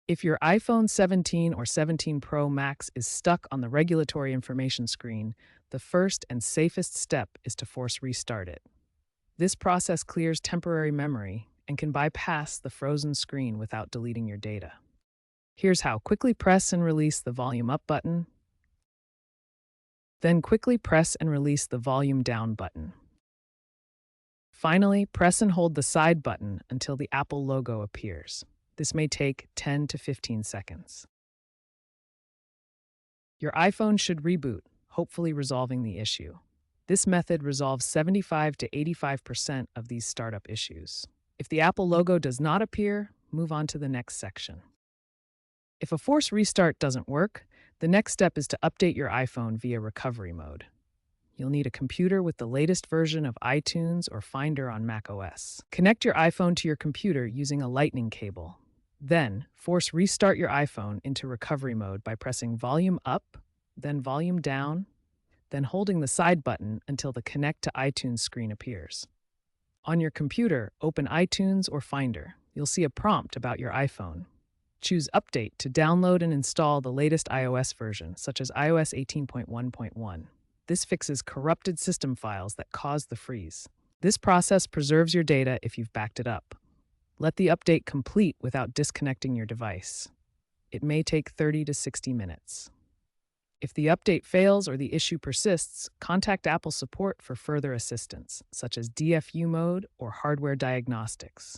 If your iPhone 17 or 17 Pro Max is stuck on the regulatory information screen, the first and safest step is to force restart it. This process clears temporary memory and can bypass the frozen screen without deleting your data. Here's how. Quickly press and release the volume up button, then quickly press and release the volume down button. Finally, press and hold the side button until the Apple logo appears. This may take 10 to 15 seconds. Your iPhone should reboot, hopefully resolving the issue. This method resolves 75 to 85% of these startup issues. If the Apple logo does not appear, move on to the next section. If a force restart doesn't work, the next step is to update your iPhone via recovery mode. You'll need a computer with the latest version of iTunes or Finder on macOS. Connect your iPhone to your computer using a lightning cable. Then, force restart your iPhone into recovery mode by pressing volume up, then volume down, then holding the side button until the Connect to iTunes screen appears. On your computer, open iTunes or Finder. You'll see a prompt about your iPhone. Choose Update to download and install the latest iOS version, such as iOS 18.1.1. This fixes corrupted system files that cause the freeze. This process preserves your data if you've backed it up. Let the update complete without disconnecting your device. It may take 30 to 60 minutes. If the update fails or the issue persists, contact Apple support for further assistance, such as DFU mode or hardware diagnostics.